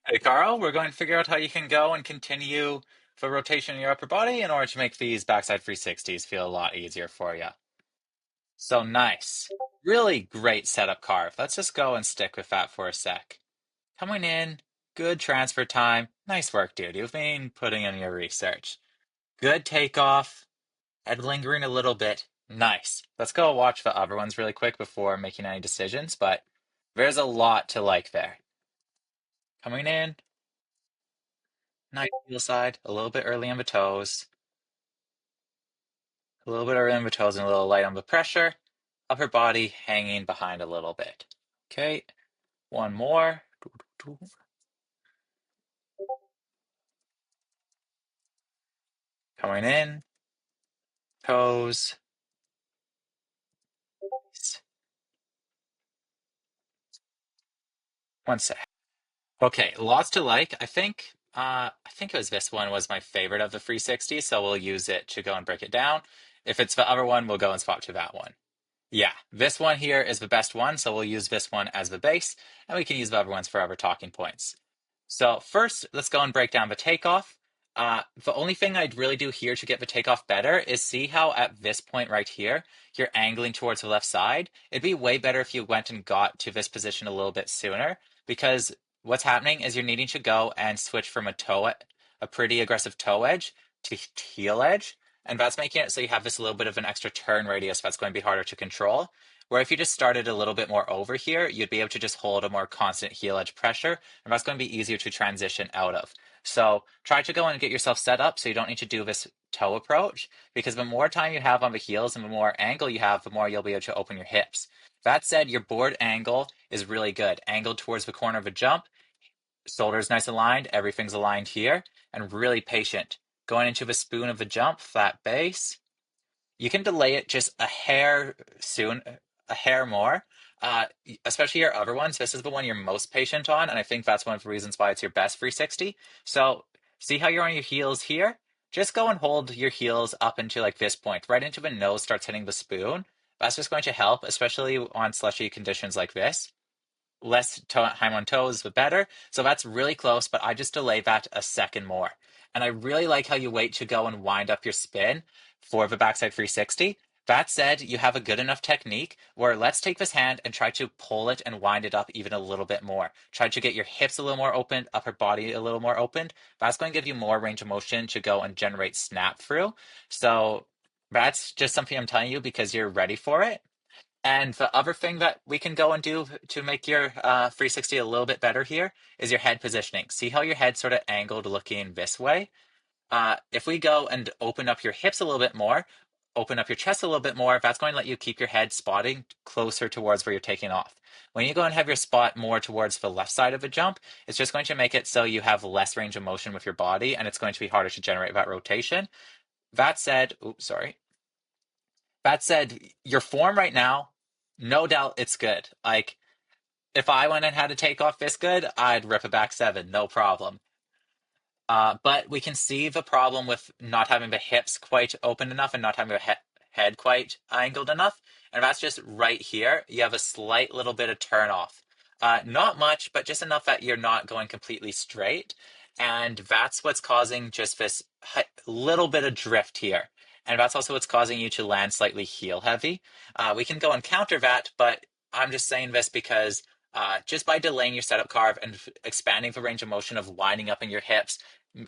Hey Carl, we're going to figure out how you can go and continue the rotation in your upper body in order to make these backside 360s feel a lot easier for you. So nice. Really great setup carve. Let's just go and stick with that for a sec. Coming in, good transfer time. Nice work, dude. You've been putting in your research. Good takeoff. Head lingering a little bit. Nice. Let's go watch the other ones really quick before making any decisions, but there's a lot to like there. Coming in, nice heel side, a little bit early on the toes. A little bit around the toes and a little light on the pressure. Upper body hanging behind a little bit. Okay, one more. Coming in, toes. One sec. Okay, lots to like. I think it was this one was my favorite of the 360, so we'll use it to go and break it down. If it's the other one, we'll go and swap to that one. Yeah, this one here is the best one, so we'll use this one as the base, and we can use the other ones for our talking points. So first, let's go and break down the takeoff. The only thing I'd really do here to get the takeoff better is see how at this point right here, you're angling towards the left side. It'd be way better if you went and got to this position a little bit sooner, because what's happening is you're needing to go and switch from a pretty aggressive toe edge to heel edge, and that's making it so you have this little bit of an extra turn radius that's going to be harder to control. Where if you just started a little bit more over here, you'd be able to just hold a more constant heel edge pressure, and that's going to be easier to transition out of. So try to go and get yourself set up so you don't need to do this toe approach, because the more time you have on the heels and the more angle you have, the more you'll be able to open your hips. That said, your board angle is really good. Angled towards the corner of a jump, shoulders nice aligned, everything's aligned here, and really patient. Going into the spoon of the jump, flat base, you can delay it just a hair soon, a hair more. Especially your other ones. This is the one you're most patient on, and I think that's one of the reasons why it's your best 360. So see how you're on your heels here? Just go and hold your heels up into like this point, right into the nose starts hitting the spoon. That's just going to help, especially on slushy conditions like this. Less time on toes, the better. So that's really close, but I just delay that a second more. And I really like how you wait to go and wind up your spin for the backside 360. That said, you have a good enough technique where let's take this hand and try to pull it and wind it up even a little bit more. Try to get your hips a little more open, upper body a little more opened. That's going to give you more range of motion to go and generate snap through. So that's just something I'm telling you because you're ready for it. And the other thing that we can go and do to make your 360 a little bit better here is your head positioning. See how your head's sort of angled looking this way? If we go and open up your hips a little bit more, open up your chest a little bit more, that's going to let you keep your head spotting closer towards where you're taking off. When you go and have your spot more towards the left side of a jump, it's just going to make it so you have less range of motion with your body, and it's going to be harder to generate that rotation. That said, oops, sorry. That said, your form right now, no doubt it's good. Like, if I went and had to take off this good, I'd rip a back seven, no problem. But we can see the problem with not having the hips quite open enough and not having the head quite angled enough. And that's just right here. You have a slight little bit of turn off. Not much, but just enough that you're not going completely straight. And that's what's causing just this little bit of drift here. And that's also what's causing you to land slightly heel heavy. We can go and counter that, but I'm just saying this because just by delaying your setup carve and expanding the range of motion of winding up in your hips,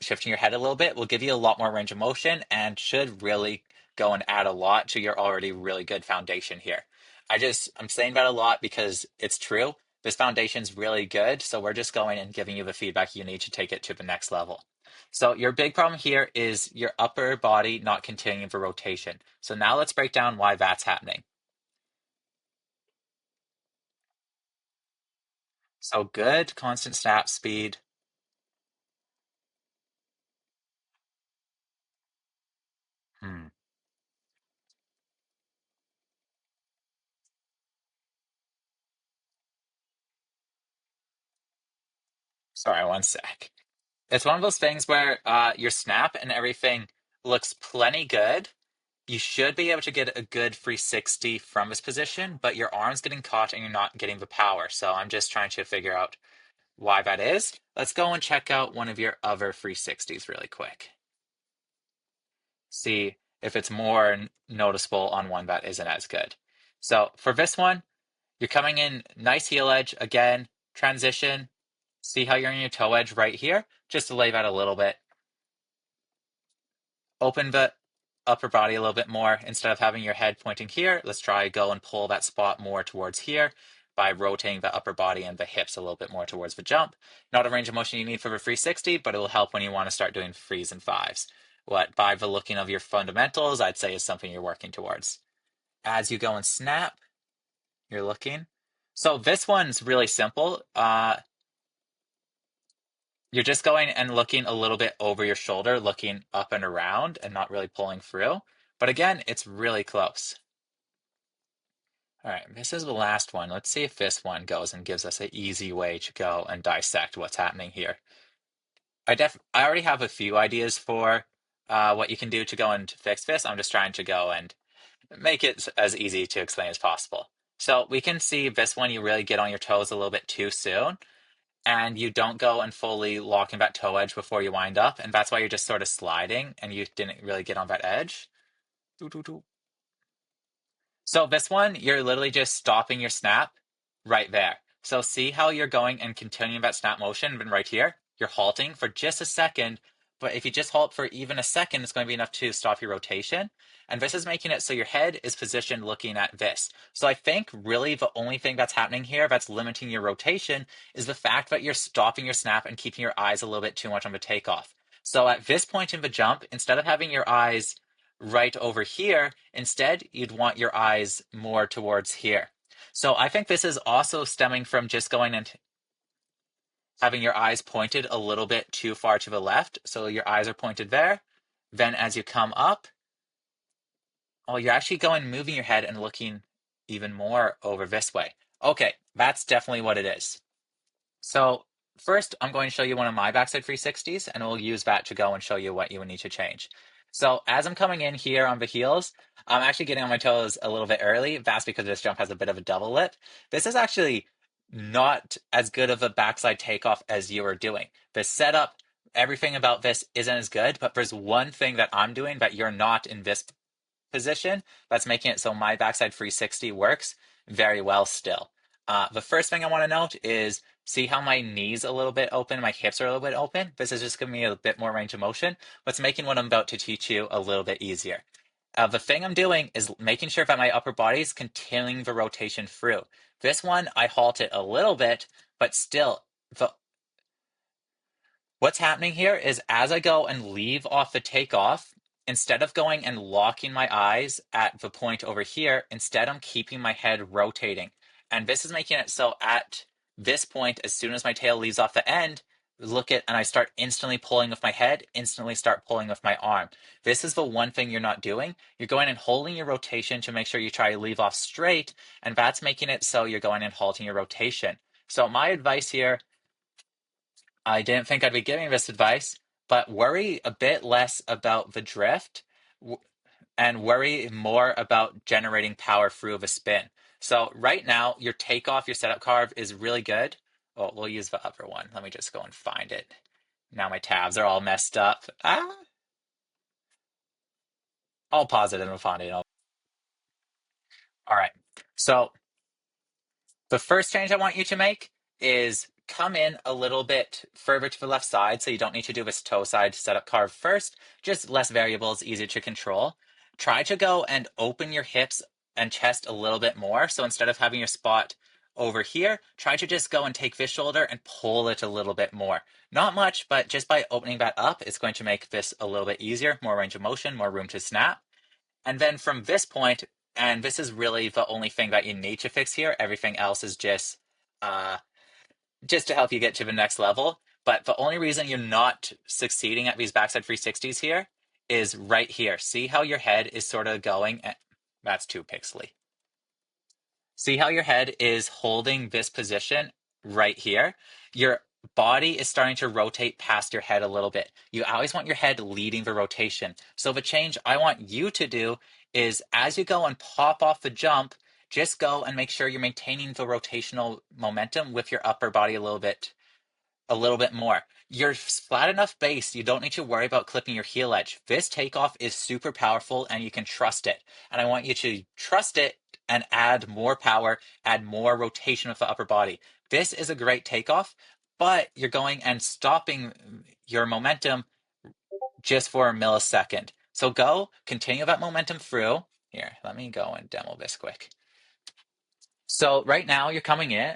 shifting your head a little bit will give you a lot more range of motion and should really go and add a lot to your already really good foundation here. I'm saying that a lot because it's true. This foundation's really good, so we're just going and giving you the feedback you need to take it to the next level. So your big problem here is your upper body not continuing the rotation. So now let's break down why that's happening. So good constant snap speed. Hmm. Sorry, one sec. It's one of those things where your snap and everything looks plenty good. You should be able to get a good 360 from this position, but your arm's getting caught and you're not getting the power. So I'm just trying to figure out. why that is, let's go and check out one of your other 360s really quick. See if it's more noticeable on one that isn't as good. So for this one, you're coming in nice heel edge again, transition. See how you're in your toe edge right here? Just to lay that a little bit. Open the upper body a little bit more. Instead of having your head pointing here, let's try go and pull that spot more towards here by rotating the upper body and the hips a little bit more towards the jump. Not a range of motion you need for the 360, but it will help when you want to start doing threes and fives. What, by the looking of your fundamentals, I'd say is something you're working towards. As you go and snap, you're looking. So this one's really simple. You're just going and looking a little bit over your shoulder, looking up and around and not really pulling through. But again, it's really close. All right, this is the last one. Let's see if this one goes and gives us an easy way to go and dissect what's happening here. I already have a few ideas for what you can do to go and fix this. I'm just trying to go and make it as easy to explain as possible. So we can see this one, you really get on your toes a little bit too soon, and you don't go and fully lock in that toe edge before you wind up, and that's why you're just sort of sliding and you didn't really get on that edge. Doo, doo, doo. So this one, you're literally just stopping your snap right there. So see how you're going and continuing that snap motion, and right here, you're halting for just a second. But if you just halt for even a second, it's going to be enough to stop your rotation. And this is making it so your head is positioned looking at this. So I think really the only thing that's happening here that's limiting your rotation is the fact that you're stopping your snap and keeping your eyes a little bit too much on the takeoff. So at this point in the jump, instead of having your eyes right over here, instead, you'd want your eyes more towards here. So I think this is also stemming from just going and having your eyes pointed a little bit too far to the left. So your eyes are pointed there. Then as you come up, oh, you're actually going, moving your head and looking even more over this way. Okay, that's definitely what it is. So first, I'm going to show you one of my backside 360s, and we'll use that to go and show you what you would need to change. So as I'm coming in here on the heels, I'm actually getting on my toes a little bit early. That's because this jump has a bit of a double lip. This is actually not as good of a backside takeoff as you are doing. The setup, everything about this isn't as good, but there's one thing that I'm doing that you're not in this position that's making it so my backside 360 works very well still. The first thing I want to note is see how my knees a little bit open, my hips are a little bit open. This is just giving me a bit more range of motion, but it's making what I'm about to teach you a little bit easier. The thing I'm doing is making sure that my upper body is continuing the rotation through. This one, I halt it a little bit, but still, what's happening here is as I go and leave off the takeoff, instead of going and locking my eyes at the point over here, instead I'm keeping my head rotating. And this is making it so at this point, as soon as my tail leaves off the end, and I start instantly pulling with my head, instantly start pulling with my arm. This is the one thing you're not doing. You're going and holding your rotation to make sure you try to leave off straight, and that's making it so you're going and halting your rotation. So my advice here, I didn't think I'd be giving this advice, but worry a bit less about the drift and worry more about generating power through the spin. So right now, your takeoff, your setup carve is really good. Oh, we'll use the other one. Let me just go and find it. Now my tabs are all messed up. I'll pause it and find it. All right. So the first change I want you to make is come in a little bit further to the left side, so you don't need to do this toe side setup carve first, just less variables, easier to control. Try to go and open your hips and chest a little bit more. So instead of having your spot over here, try to just go and take this shoulder and pull it a little bit more. Not much, but just by opening that up, it's going to make this a little bit easier, more range of motion, more room to snap. And then from this point, and this is really the only thing that you need to fix here, everything else is uh, just to help you get to the next level. But the only reason you're not succeeding at these backside 360s here is right here. See how your head is sort of going? That's too pixely. See how your head is holding this position right here? Your body is starting to rotate past your head a little bit. You always want your head leading the rotation. So the change I want you to do is as you go and pop off the jump, just go and make sure you're maintaining the rotational momentum with your upper body a little bit a little bit more. You're flat enough base, you don't need to worry about clipping your heel edge. This takeoff is super powerful and you can trust it. And I want you to trust it and add more power, add more rotation of the upper body. This is a great takeoff, but you're going and stopping your momentum just for a millisecond. So go, continue that momentum through. Here, let me go and demo this quick. So right now you're coming in.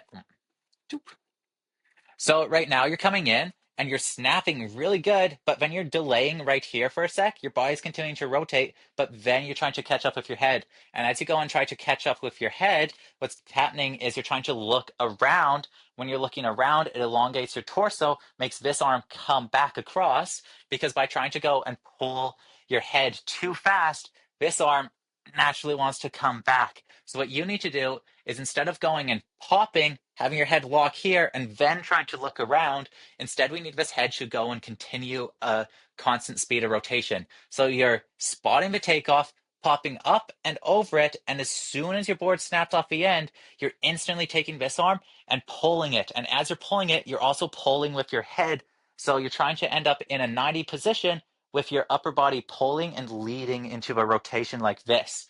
So right now you're coming in and you're snapping really good, but then you're delaying right here for a sec. Your body's continuing to rotate, but then you're trying to catch up with your head. And as you go and try to catch up with your head, what's happening is you're trying to look around. When you're looking around, it elongates your torso, makes this arm come back across, because by trying to go and pull your head too fast, this arm naturally wants to come back. So what you need to do is, instead of going and popping, having your head lock here, and then trying to look around, instead we need this head to go and continue a constant speed of rotation. So you're spotting the takeoff, popping up and over it, and as soon as your board snapped off the end, you're instantly taking this arm and pulling it. And as you're pulling it, you're also pulling with your head. So you're trying to end up in a 90 position with your upper body pulling and leading into a rotation like this.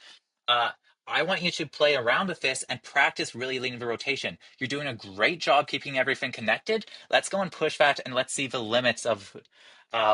Uh, I want you to play around with this and practice really leading the rotation. You're doing a great job keeping everything connected. Let's go and push that and let's see the limits of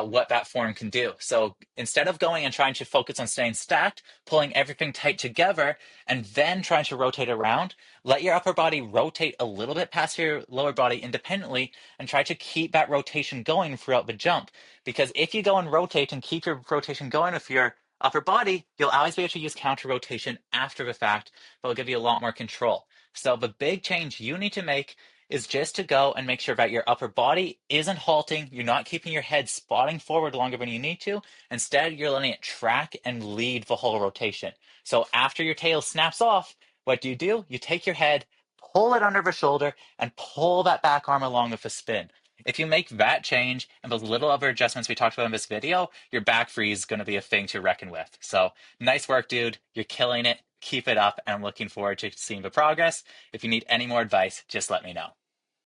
what that form can do. So instead of going and trying to focus on staying stacked, pulling everything tight together, and then trying to rotate around, let your upper body rotate a little bit past your lower body independently and try to keep that rotation going throughout the jump. Because if you go and rotate and keep your rotation going with your upper body, you'll always be able to use counter rotation after the fact, but it'll give you a lot more control. So the big change you need to make is just to go and make sure that your upper body isn't halting. You're not keeping your head spotting forward longer than you need to. Instead, you're letting it track and lead the whole rotation. So after your tail snaps off, what do? You take your head, pull it under the shoulder, and pull that back arm along with a spin. If you make that change and those little other adjustments we talked about in this video, your back freeze is going to be a thing to reckon with. So nice work, dude. You're killing it. Keep it up. And I'm looking forward to seeing the progress. If you need any more advice, just let me know.